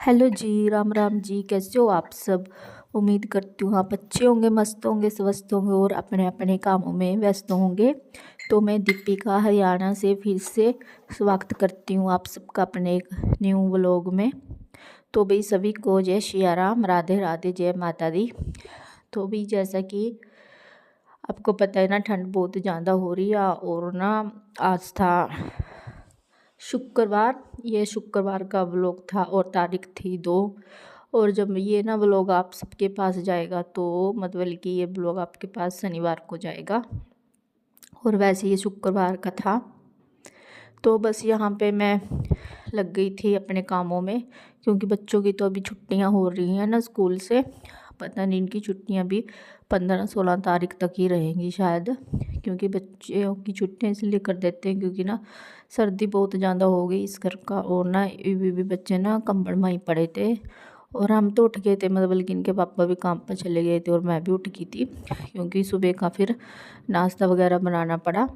Hello जी, राम राम जी। कैसे हो आप सब? उम्मीद करती हूँ आप अच्छे होंगे, मस्त होंगे, स्वस्थ होंगे और अपने अपने कामों में व्यस्त होंगे। तो मैं दीपिका हरियाणा से फिर से स्वागत करती हूँ आप सबका अपने एक न्यू व्लॉग में। तो भाई सभी को जय सिया राम, राधे राधे, जय माता दी। तो भी जैसा कि आपको पता है ना, ठंड बहुत ज़्यादा हो रही है और ना आज था शुक्रवार। ये शुक्रवार का व्लॉग था और तारीख थी 2। और जब ये ना व्लॉग आप सबके पास जाएगा तो मतलब कि ये व्लॉग आपके पास शनिवार को जाएगा। और वैसे ये शुक्रवार का था। तो बस यहाँ पे मैं लग गई थी अपने कामों में, क्योंकि बच्चों की तो अभी छुट्टियाँ हो रही हैं ना स्कूल से। पता नहीं इनकी छुट्टियाँ भी 15-16 तारीख तक ही रहेंगी शायद, क्योंकि बच्चों की छुट्टियाँ इसलिए कर देते हैं क्योंकि ना सर्दी बहुत ज़्यादा हो गई इस घर का। और ना भी बच्चे ना कंबल में ही पड़े थे और हम तो उठ गए थे, मतलब कि इनके पापा भी काम पर चले गए थे और मैं भी उठ गई थी, क्योंकि सुबह का फिर नाश्ता वगैरह बनाना पड़ा।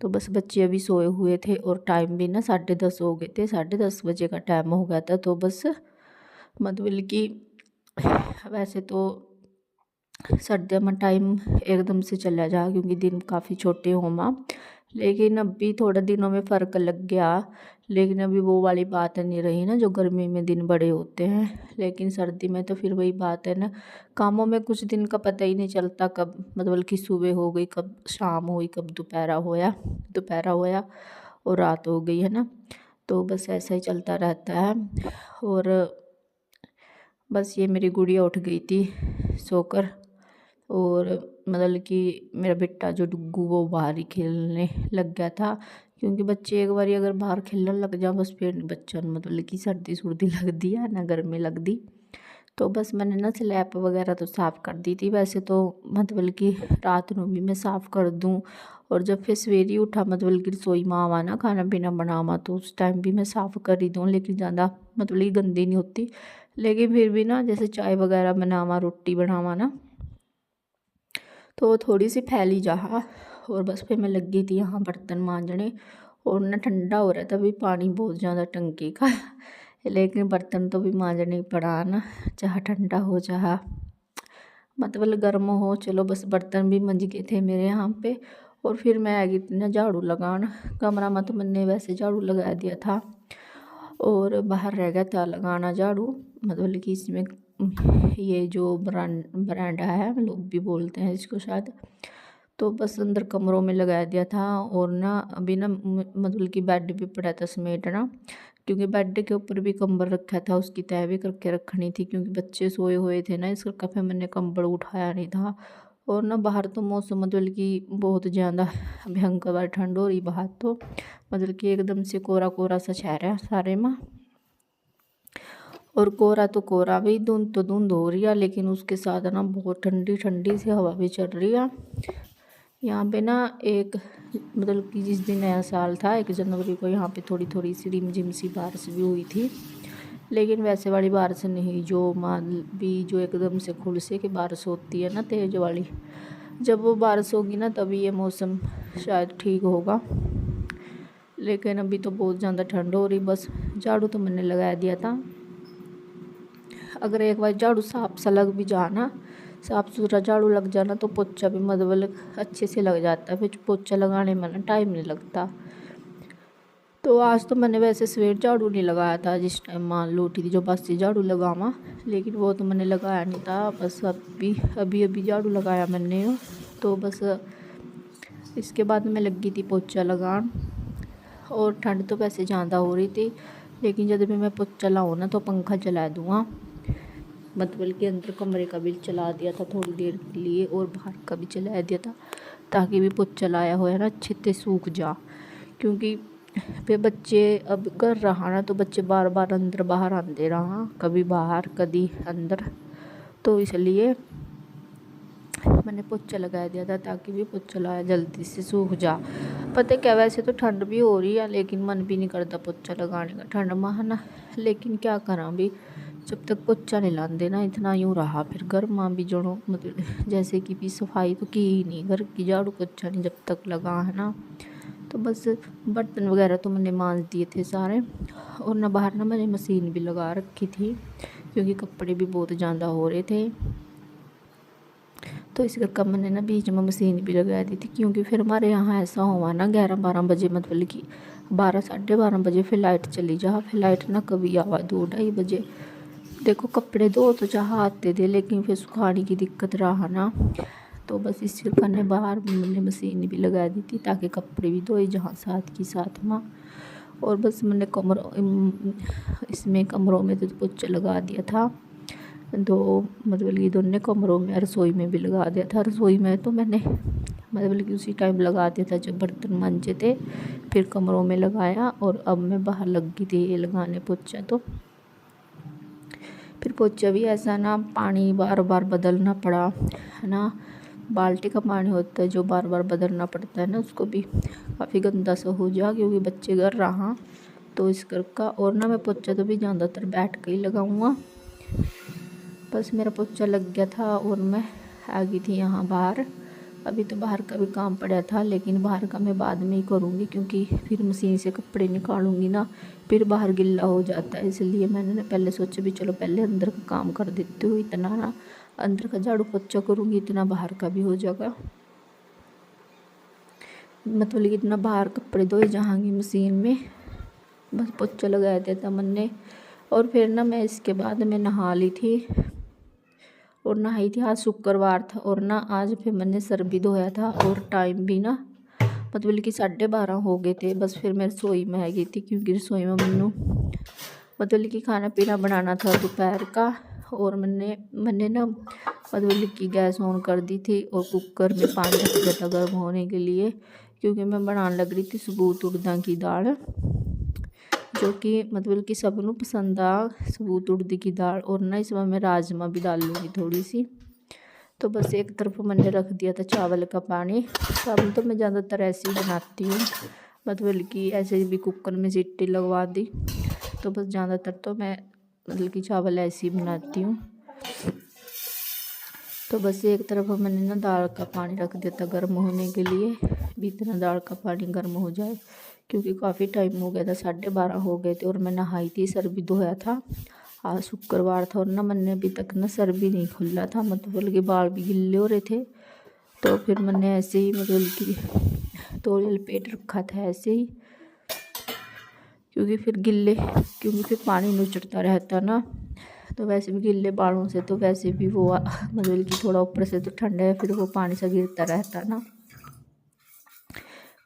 तो बस बच्चे अभी सोए हुए थे और टाइम भी ना 10:30 हो गए थे, 10:30 बजे का टाइम हो गया था। तो बस मतलब कि वैसे तो सर्दियों में टाइम एकदम से चला जा, क्योंकि दिन काफ़ी छोटे हो माँ, लेकिन अभी थोड़े दिनों में फ़र्क लग गया। लेकिन अभी वो वाली बात नहीं रही ना, जो गर्मी में दिन बड़े होते हैं। लेकिन सर्दी में तो फिर वही बात है ना, कामों में कुछ दिन का पता ही नहीं चलता, कब मतलब कि सुबह हो गई, कब शाम हुई, कब दोपहरा होया और रात हो गई है ना। तो बस ऐसा ही चलता रहता है। और बस ये मेरी गुड़िया उठ गई थी सोकर, और मतलब कि मेरा बेटा जो डुग्गू वो बाहर ही खेलने लग गया था, क्योंकि बच्चे एक बार अगर बाहर खेलने लग जाए बस फिर बच्चों ने मतलब कि सर्दी सुर्दी लगती है ना, गर्मी लगती। तो बस मैंने ना स्लैब वगैरह तो साफ़ कर दी थी, वैसे तो मतलब कि रात को भी मैं साफ़ कर दूँ। और जब फिर सवेरे उठा मतलब कि रसोई में आवा ना, खाना पीना बनावा, तो उस टाइम भी मैं साफ़ कर ही दूँ, लेकिन ज़्यादा मतलब कि गंदी नहीं होती। लेकिन फिर भी ना जैसे चाय वगैरह बनावा, रोटी बनावा ना, तो थोड़ी सी फैली जहाँ। और बस फिर मैं लगी थी यहाँ बर्तन मांजने। और ना ठंडा हो रहा था भी, पानी बहुत ज़्यादा टंकी का लेकिन बर्तन तो भी मांजने ही पड़ा ना, चाहे ठंडा हो चाहे मतलब गर्म हो। चलो बस बर्तन भी मंज गए थे मेरे यहाँ पे। और फिर मैं आ गई थी ना झाड़ू लगाना। कमरा में तो मैंने वैसे झाड़ू लगा दिया था और बाहर रह गया था लगाना झाड़ू, मतलब कि इसमें ये जो बरांडा है लोग भी बोलते हैं इसको शायद। तो बस अंदर कमरों में लगा दिया था। और ना अभी ना मतलब कि बेड भी पड़ा था समेटना, क्योंकि बेड के ऊपर भी कंबल रखा था, उसकी तह भी करके रखनी थी, क्योंकि बच्चे सोए हुए थे ना इस करके फिर मैंने कंबल उठाया नहीं था। और ना बाहर तो मौसम मतलब कि बहुत ज़्यादा भयंकर ठंड हो रही बाहर, तो मतलब कि एकदम से कोरा कोरा सा शहर है सारे में। और कोहरा तो कोहरा भी, धुंध तो धुंध हो रही है, लेकिन उसके साथ ना बहुत ठंडी ठंडी सी हवा भी चल रही है यहाँ पे ना। एक मतलब कि जिस दिन नया साल था 1 जनवरी को, यहाँ पे थोड़ी थोड़ी सी रिमझिम सी बारिश भी हुई थी, लेकिन वैसे वाली बारिश नहीं जो मान भी जो एकदम से खुल से कि बारिश होती है ना तेज वाली। जब वो बारिश होगी ना तभी ये मौसम शायद ठीक होगा, लेकिन अभी तो बहुत ज़्यादा ठंड हो रही। बस झाड़ू तो मैंने लगा दिया था। अगर एक बार झाड़ू साफ सा लग भी जाना, साफ़ सुथरा झाड़ू लग जाना, तो पोछा भी मतलब अच्छे से लग जाता है। फिर पोछा लगाने में ना टाइम नहीं लगता। तो आज तो मैंने वैसे सवेर झाड़ू नहीं लगाया था, जिस टाइम मान लो उठी थी जो बस से झाड़ू लगावा, लेकिन वो तो मैंने लगाया नहीं था। बस अभी अभी अभी झाड़ू लगाया मैंने। तो बस इसके बाद मैं लगी थी पोछा लगान। और ठंड तो वैसे ज़्यादा हो रही थी, लेकिन जब भी मैं पोछा लाऊँ ना तो पंखा चला दूँगा, मतलब कि अंदर कमरे का भी चला दिया था थोड़ी देर के लिए और बाहर का भी चला दिया था, ताकि भी पोछा लाया हुआ है ना अच्छे से सूख जा। क्योंकि फिर बच्चे अब कर रहा ना, तो बच्चे बार बार अंदर बाहर आते रहा, कभी बाहर कभी अंदर, तो इसलिए मैंने पोछा लगा दिया था, ताकि भी पोछा लाया जल्दी से सूख जा। पता क्या, वैसे तो ठंड भी हो रही है लेकिन मन भी नहीं करता पोछा लगाने का ठंड में है ना। लेकिन क्या करा भी, जब तक पोछा नहीं लाते ना इतना यूँ रहा। फिर घर में भी जोड़ो मतलब जैसे कि भी सफाई तो की ही नहीं घर की, झाड़ू पोछा नहीं जब तक लगा है ना। तो बस बर्तन वगैरह तो मैंने मांज दिए थे सारे। और ना बाहर ना मैंने मशीन भी लगा रखी थी क्योंकि कपड़े भी बहुत ज़्यादा हो रहे थे। तो इस करके मैंने ना बीच में मशीन भी लगा दी थी, क्योंकि फिर हमारे यहाँ ऐसा हुआ ना 11-12 बजे, मतलब कि 12 साढ़े 12 बजे फिर लाइट चली जा, फिर लाइट ना कभी आवा 2-2:30 बजे। देखो कपड़े धो तो चाह आते थे, लेकिन फिर सुखाने की दिक्कत रहा ना, तो बस इस करने बाहर मैंने मशीन भी लगा दी थी ताकि कपड़े भी धोए जहाँ साथ की साथ में। और बस मैंने इसमें कमरों में तो पोछा लगा दिया था, मतलब कि दोनों कमरों में, रसोई में भी लगा दिया था। रसोई में तो मैंने मतलब कि उसी टाइम लगा दिया था जब बर्तन मांजे थे, फिर कमरों में लगाया। और अब मैं बाहर लगी थी ये लगाने पोछा। तो फिर पोछा भी ऐसा ना पानी बार बार बदलना पड़ा है ना, बाल्टी का पानी होता है जो बार बार बदलना पड़ता है ना, उसको भी काफ़ी गंदा सा हो जा, क्योंकि बच्चे घर रहा तो इस कर का। और ना मैं पोछा तो भी ज़्यादातर बैठ के ही लगाऊंगा। बस मेरा पोछा लग गया था और मैं आ गई थी यहाँ बाहर। अभी तो बाहर का भी काम पड़ा था, लेकिन बाहर का मैं बाद में ही करूँगी, क्योंकि फिर मशीन से कपड़े निकालूंगी ना, फिर बाहर गिल्ला हो जाता है। इसलिए मैंने ना पहले सोचा भी चलो पहले अंदर का काम कर देती हूँ, इतना ना अंदर का झाड़ू पोछा करूँगी इतना बाहर का भी हो जाएगा। मतलब कि इतना बाहर कपड़े धोए जाएंगे मशीन में, बस पोछा लगा दिया था मैंने। और फिर ना मैं इसके बाद मैं नहा ली थी और नहाई थी। आज शुक्रवार था और ना आज फिर मैंने सर भी धोया था। और टाइम भी ना मतलब कि 12:30 हो गए थे। बस फिर मैं रसोई में आ गई थी, क्योंकि रसोई में मैनू मतलब कि खाना पीना बनाना था दोपहर का। और मैंने ना मतलब कि गैस ऑन कर दी थी और कुकर में पानी रख दिया था गर्म होने के लिए, क्योंकि मैं बनाने लग रही थी सबूत उड़द की दाल, जो कि मतलब कि सब नू पसंद आ सबूत उड़द की दाल। और ना इसमें मैं राजमा भी डाल लूँगी थोड़ी सी। तो बस एक तरफ मैंने रख दिया था चावल का पानी। चावल तो मैं ज़्यादातर ऐसे ही बनाती हूँ, मतलब कि ऐसे भी कुकर में सीटी लगवा दी। तो बस ज़्यादातर तो मैं मतलब कि चावल ऐसे ही बनाती हूँ। तो बस एक तरफ मैंने ना दाल का पानी रख दिया था गर्म होने के लिए, भी इतना दाल का पानी गर्म हो जाए, क्योंकि काफ़ी टाइम हो गया था 12:30 हो गए थे। और मैं नहाई थी, सर भी धोया था। आज शुक्रवार था और ना मैंने अभी तक ना सर भी नहीं खुला था, मतलब कि बाल भी गिले हो रहे थे। तो फिर मैंने ऐसे ही मतलब कि तौलिया लपेट रखा था ऐसे ही, क्योंकि फिर पानी नुचड़ता रहता ना, तो वैसे भी गिले बालों से तो वैसे भी वो मतलब कि थोड़ा ऊपर से तो ठंडा है, फिर वो पानी सा गिरता रहता ना।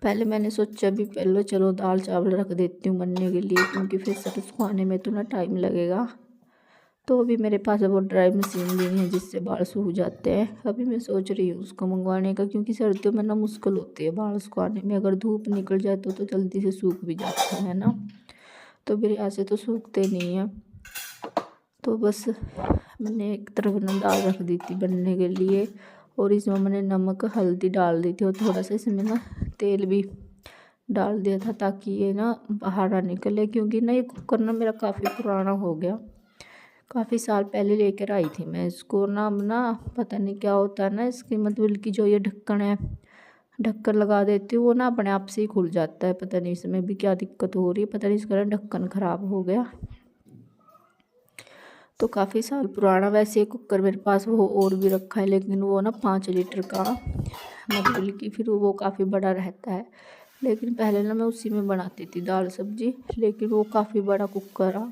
पहले मैंने सोचा भी पहले चलो दाल चावल रख देती हूँ बनने के लिए, क्योंकि फिर सर सुखाने में तो ना टाइम लगेगा। तो अभी मेरे पास वो ड्राई मशीन भी नहीं है जिससे बाल सूख जाते हैं। अभी मैं सोच रही हूँ उसको मंगवाने का, क्योंकि सर्दियों में ना मुश्किल होती है बाल सुखाने में। अगर धूप निकल जाए तो जल्दी से सूख भी जाते हैं ना, तो मेरे यहाँ से तो सूखते नहीं हैं। तो बस मैंने एक तरफ ना दाल रख दी थी बनने के लिए, और इसमें मैंने नमक हल्दी डाल दी थी, और थोड़ा सा इसमें ना तेल भी डाल दिया था ताकि ये ना बाहर ना निकले। क्योंकि ना ये कुकर ना मेरा काफ़ी पुराना हो गया, काफ़ी साल पहले लेकर आई थी मैं इसको ना। अब ना पता नहीं क्या होता है ना इसकी, मतलब कि जो ये ढक्कन है, ढक्कन लगा देती हूँ वो ना अपने आप से ही खुल जाता है। पता नहीं इसमें भी क्या दिक्कत हो रही है, पता नहीं इसका ढक्कन ख़राब हो गया। तो काफ़ी साल पुराना। वैसे कुकर मेरे पास वो और भी रखा है, लेकिन वो ना 5 लीटर का, मतलब कि फिर वो काफ़ी बड़ा रहता है। लेकिन पहले ना मैं उसी में बनाती थी दाल सब्जी, लेकिन वो काफ़ी बड़ा कुकर आ,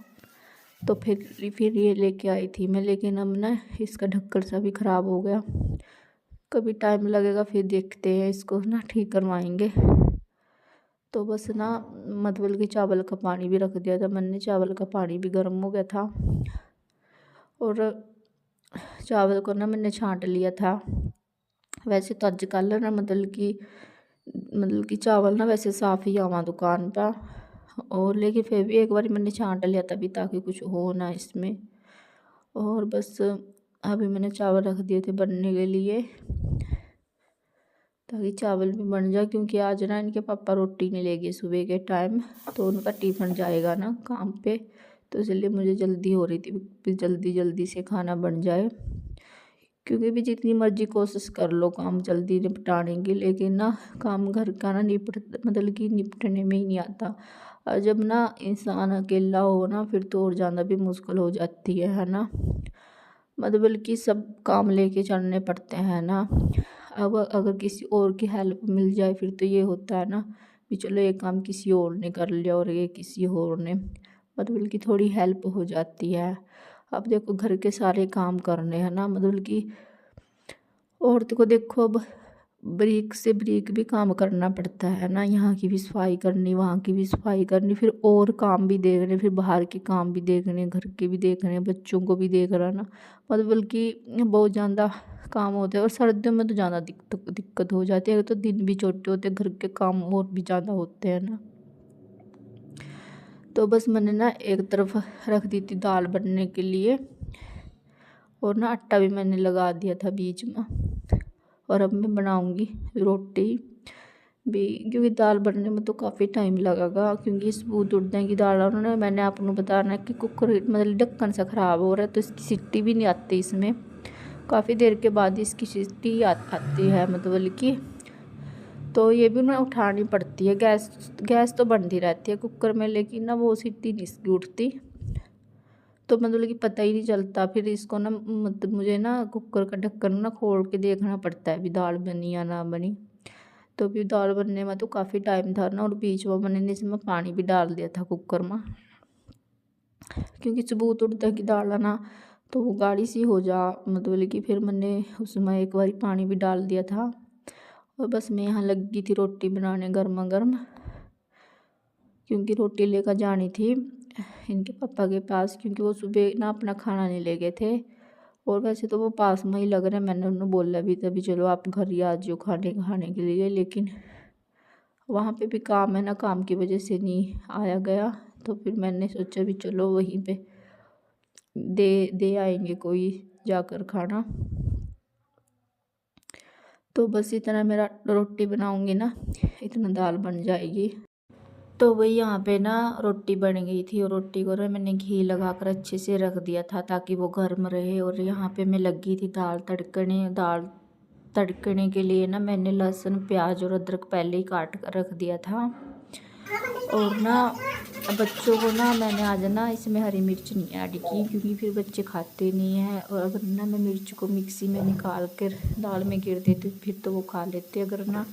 तो फिर ये लेके आई थी मैं। लेकिन अब ना इसका ढक्कन सा भी ख़राब हो गया। कभी टाइम लगेगा, फिर देखते हैं इसको ना ठीक करवाएंगे। तो बस ना मतलब कि चावल का पानी भी रख दिया था मैंने, चावल का पानी भी गर्म हो गया था। और चावल को ना मैंने छांट लिया था। वैसे तो आजकल ना मतलब कि चावल ना वैसे साफ़ ही आवा दुकान पर, और लेकिन फिर भी एक बार मैंने छांट लिया तभी, ताकि कुछ हो ना इसमें। और बस अभी मैंने चावल रख दिए थे बनने के लिए, ताकि चावल भी बन जाए। क्योंकि आज ना इनके पापा रोटी नहीं लेंगे सुबह के टाइम, तो उनका टिफ़िन जाएगा ना काम पे, तो इसलिए मुझे जल्दी हो रही थी कि जल्दी जल्दी से खाना बन जाए। क्योंकि भी जितनी मर्जी कोशिश कर लो काम जल्दी निपटाने की, लेकिन ना काम घर का ना मतलब कि निपटने में ही नहीं आता। और जब ना इंसान अकेला हो ना फिर तो और ज़्यादा भी मुश्किल हो जाती है ना। मतलब कि सब काम लेके चलने पड़ते हैं ना। अब अगर किसी और की हेल्प मिल जाए फिर तो ये होता है ना कि चलो ये काम किसी और ने कर लिया और ये किसी और ने, मतलब कि थोड़ी हेल्प हो जाती है। अब देखो घर के सारे काम करने हैं ना, मतलब कि औरत को देखो अब ब्रीक से ब्रीक भी काम करना पड़ता है ना, यहाँ की भी सफाई करनी वहाँ की भी सफाई करनी, फिर और काम भी देखने, फिर बाहर के काम भी देखने, घर के भी देखने, बच्चों को भी देखना ना, मतलब बल्कि बहुत ज़्यादा काम होते हैं। और सर्दियों में तो ज़्यादा दिक्कत दिक्कत हो जाती है, अगर तो दिन भी छोटे होते हैं घर के काम और भी ज़्यादा होते हैं ना। तो बस मैंने ना एक तरफ रख दी थी दाल बनने के लिए, और ना आटा भी मैंने लगा दिया था बीच में। और अब मैं बनाऊंगी रोटी भी, क्योंकि दाल बनने में तो काफ़ी टाइम लगेगा, क्योंकि सबूत उड़द की दाल और ना मैंने आपको बताना कि कुकर मतलब ढक्कन सा ख़राब हो रहा है, तो इसकी सीटी भी नहीं आती इसमें, काफ़ी देर के बाद इसकी सीटी आती है मतलब कि। तो ये भी ना उठानी पड़ती है, गैस तो बनती रहती है कुकर में, लेकिन ना वो सीटी नहीं इसकी उठती, तो मतलब कि पता ही नहीं चलता। फिर इसको ना मतलब मुझे ना कुकर का ढक्कन ना खोल के देखना पड़ता है अभी दाल बनी या ना बनी। तो अभी दाल बनने में तो काफ़ी टाइम था ना, और बीच में मैंने इसमें पानी भी डाल दिया था कुकर में, क्योंकि सबूत उड़ता की दाल है ना तो वो गाढ़ी सी हो जा, मतलब कि फिर मैंने उसमें एक बार पानी भी डाल दिया था। और बस मैं यहाँ लगी थी रोटी बनाने गर्मा गर्म, क्योंकि रोटी लेकर जानी थी इनके पापा के पास, क्योंकि वो सुबह ना अपना खाना नहीं ले गए थे। और वैसे तो वो पास में ही लग रहे हैं, मैंने उन्हें बोला भी तभी चलो आप घर ही आ जाओ खाने खाने के लिए, लेकिन वहाँ पे भी काम है ना, काम की वजह से नहीं आया गया। तो फिर मैंने सोचा भी चलो वहीं पे दे दे आएंगे कोई जाकर खाना। तो बस इतना मेरा रोटी बनाऊंगी ना इतना दाल बन जाएगी। तो वही यहाँ पे ना रोटी बन गई थी, और रोटी को ना मैंने घी लगाकर अच्छे से रख दिया था ताकि वो गर्म रहे। और यहाँ पे मैं लगी थी दाल तड़कने के लिए ना मैंने लहसुन प्याज और अदरक पहले ही काट कर रख दिया था। और ना बच्चों को ना मैंने आज ना इसमें हरी मिर्च नहीं ऐड की, क्योंकि फिर बच्चे खाते नहीं हैं, और अगर ना मैं मिर्च को मिक्सी में निकाल कर दाल में गिर देती फिर तो वो खा लेते, अगर ना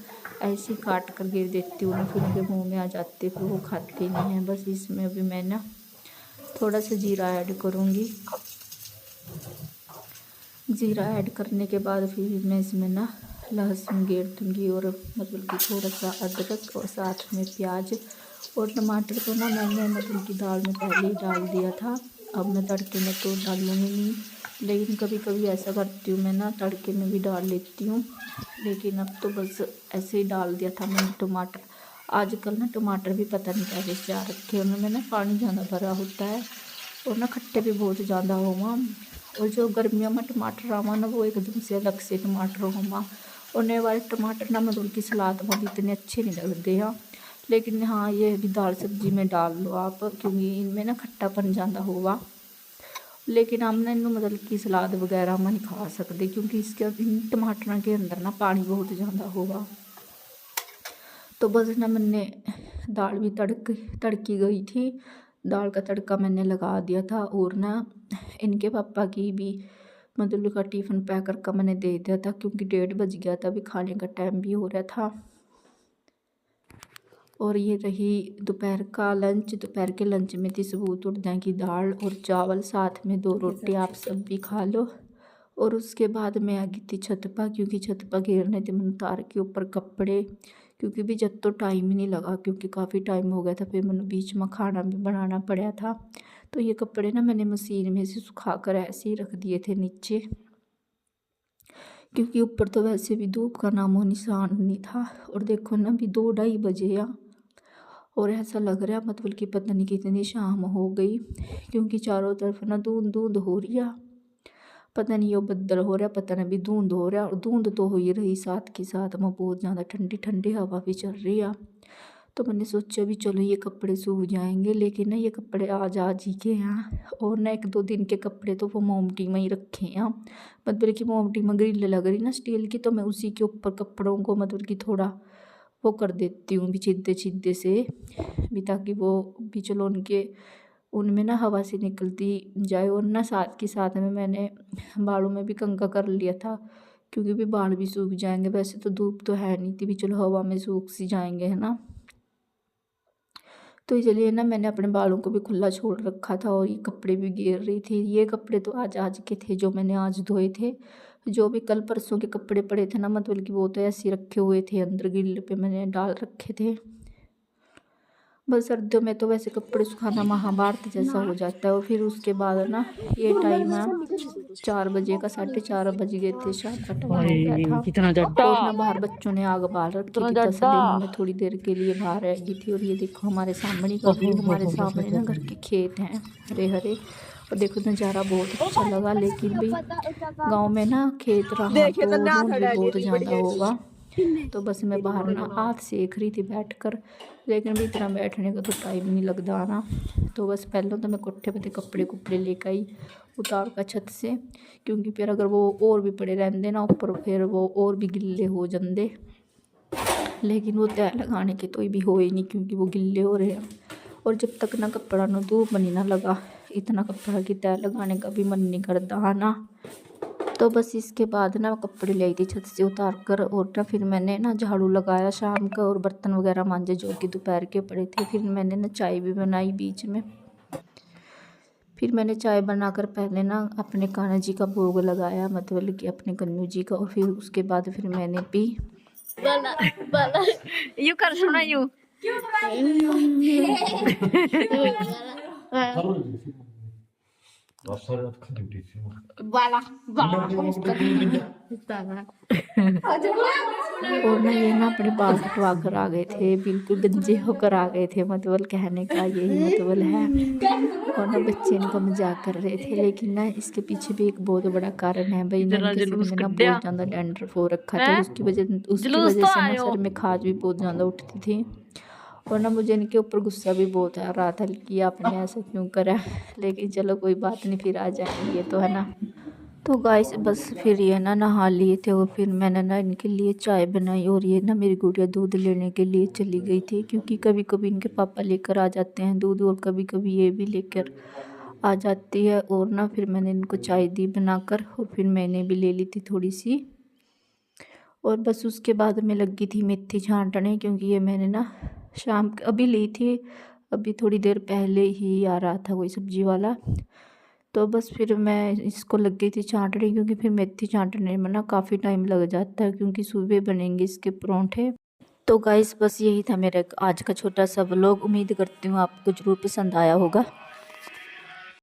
ऐसे ही काट कर गिर देती हूँ ना फिर उनके मुंह में आ जाते, फिर वो खाते नहीं हैं। बस इसमें अभी मैं ना थोड़ा सा जीरा ऐड करूँगी, जीरा ऐड करने के बाद फिर मैं इसमें ना लहसुन गेर दूँगी, और मतलब कि थोड़ा सा अदरक, और साथ में प्याज और टमाटर को ना मैंने मतलब कि दाल में पहले ही डाल दिया था। अब मैं तड़के में तो डालूँगी नहीं, लेकिन कभी कभी ऐसा करती हूँ मैं ना तड़के में भी डाल लेती हूँ, लेकिन अब तो बस ऐसे ही डाल दिया था मैंने टमाटर। आजकल ना टमाटर भी पता नहीं कैसे से आ रखे हैं, उनमें ना पानी ज़्यादा भरा होता है, और ना खट्टे भी बहुत ज़्यादा होगा। और जो गर्मियों में टमाटर आवा ना वो एकदम से अलग से टमाटर होगा, और नए वाले टमाटर ना मतलब की सलाद में भी इतने अच्छे नहीं लगते हैं, लेकिन हाँ ये भी दाल सब्जी में डाल लो आप, क्योंकि इनमें ना खट्टापन ज़्यादा होगा। लेकिन हम ना इन्हों मतलब कि सलाद वगैरह में नहीं खा सकते, क्योंकि इसके इन टमाटरों के अंदर ना पानी बहुत ज़्यादा होगा। तो बस ना मैंने दाल भी तड़की गई थी, दाल का तड़का मैंने लगा दिया था। और ना इनके पापा की भी मतलब का टिफ़िन पैक करके मैंने दे दिया था, क्योंकि 1:30 बज गया था, अभी खाने का टाइम भी हो रहा था। और ये रही दोपहर का लंच, दोपहर के लंच में थी सबूत उड़द की दाल और चावल, साथ में 2 रोटी, आप सब भी खा लो। और उसके बाद मैं आ गई थी छत पर, क्योंकि छत पर घेरने थे मैंने तार के ऊपर कपड़े, क्योंकि भी जब तो टाइम ही नहीं लगा, क्योंकि काफ़ी टाइम हो गया था, फिर मैंने बीच में खाना भी बनाना पड़ा था। तो ये कपड़े ना मैंने मशीन में से सुखा कर ऐसे ही रख दिए थे नीचे, क्योंकि ऊपर तो वैसे भी धूप का नामो निशान नहीं था। और देखो ना अभी 2-2:30 बजे या, और ऐसा लग रहा है मतलब कि पता नहीं कितनी शाम हो गई, क्योंकि चारों तरफ ना धुंध धुंध हो रही है, पता नहीं वो बदल हो रहा है, पता नहीं भी धुंध हो रहा है। और धुंध तो हो ही रही, साथ के साथ में बहुत ज़्यादा ठंडी ठंडी हवा भी चल रही है। तो मैंने सोचा भी चलो ये कपड़े सूख जाएंगे, लेकिन ना ये कपड़े आज ही के हैं। और ना 1-2 दिन के कपड़े तो वो मोमटी में ही रखे हैं, मतलब कि मोमटी में ग्रिल लग रही ना स्टील की, तो मैं उसी के ऊपर कपड़ों को मतलब कि थोड़ा वो कर देती हूँ भी छिद्दे छिद्दे से भी, ताकि वो भी चलो उनमें ना हवा से निकलती जाए। और ना साथ के साथ में मैंने बालों में भी कंघा कर लिया था, क्योंकि भी बाल भी सूख जाएंगे। वैसे तो धूप तो है नहीं थी भी चलो हवा में सूख सी जाएंगे, है ना। तो इसलिए ना मैंने अपने बालों को भी खुला छोड़ रखा था, और ये कपड़े भी गिर रही थी। ये कपड़े तो आज के थे जो मैंने आज धोए थे। जो भी कल परसों के कपड़े पड़े थे ना, मतलब कि वो तो ऐसे ही रखे हुए थे, अंदर गिल्ले पे मैंने डाल रखे थे। बस सर्दियों में तो वैसे कपड़े सुखाना महाभारत जैसा हो जाता है। और फिर उसके बाद ना ये टाइम है 4 बजे का, 4:30 बज गए थे, शाम का टाइम हो गया था। और ना बाहर बच्चों ने आग बाल रखी थी, तसल्ली में मैं थोड़ी देर के लिए बाहर रह गई थी। और ये देखो हमारे सामने का व्यू, हमारे सामने ना घर के खेत हैं हरे हरे, और देखो नज़ारा बहुत अच्छा लगा। लेकिन भी गाँव में ना खेत रहा तो धुंध भी बहुत ज़्यादा होगा। तो बस मैं बाहर ना हाथ सेक रही थी बैठकर, लेकिन भी इतना बैठने का तो टाइम नहीं लगता ना। तो बस पहले तो मैं कोठे पे कपड़े कुपड़े लेकर आई उतार का छत से, क्योंकि फिर अगर वो और भी पड़े रहते ना ऊपर, फिर वो और भी गिल्ले हो जाते। लेकिन वो तय लगाने के तो भी हो ही नहीं, क्योंकि वो गिल्ले हो रहे हैं। और जब तक ना कपड़ा ना धूप नहीं ना लगा, इतना कपड़ा की तय लगाने का भी मन नहीं करता है ना। तो बस इसके बाद ना कपड़े ले आई थी छत से उतार कर, और ना फिर मैंने ना झाड़ू लगाया शाम का, और बर्तन वगैरह मांजे जो कि दोपहर के पड़े थे। फिर मैंने ना चाय भी बनाई बीच में। फिर मैंने चाय बनाकर पहले ना अपने कान्हा जी का भोग लगाया, मतलब कि अपने कन्नू जी का। और फिर उसके बाद फिर मैंने पी। यू कर सुना यू और ना ये ना अपने बाल कटवा कर आ गए थे, बिल्कुल गंजे होकर आ गए थे, मतलब कहने का यही मतलब है। और ना बच्चे इनको मजाक कर रहे थे, लेकिन ना इसके पीछे भी एक बहुत बड़ा कारण है भाई। ना इनके सर में ना बहुत ज़्यादा डैंड्रफ हो रखा था, उसकी वजह से ना सर में खाज भी बहुत ज़्यादा उठती थी। और ना मुझे इनके ऊपर गुस्सा भी बहुत आ रहा था कि आपने ऐसा क्यों करा, लेकिन चलो कोई बात नहीं, फिर आ जाएंगे तो, है ना। तो गाइस बस फिर ये ना नहा लिए थे, और फिर मैंने ना इनके लिए चाय बनाई। और ये ना मेरी गुड़िया दूध लेने के लिए चली गई थी, क्योंकि कभी कभी इनके पापा लेकर आ जाते हैं दूध, और कभी कभी ये भी लेकर आ जाती है। और ना फिर मैंने इनको चाय दी बनाकर, और फिर मैंने भी ले ली थी थोड़ी सी। और बस उसके बाद में लगी थी मेथी छांटने, क्योंकि ये मैंने ना शाम अभी ली थी, अभी थोड़ी देर पहले ही आ रहा था कोई सब्जी वाला। तो बस फिर मैं इसको लग गई थी छांटने, क्योंकि फिर मेथी छांटने में ना काफ़ी टाइम लग जाता है, क्योंकि सुबह बनेंगे इसके परांठे। तो गाइस बस यही था मेरा आज का छोटा सा व्लॉग। उम्मीद करती हूँ आपको ज़रूर पसंद आया होगा।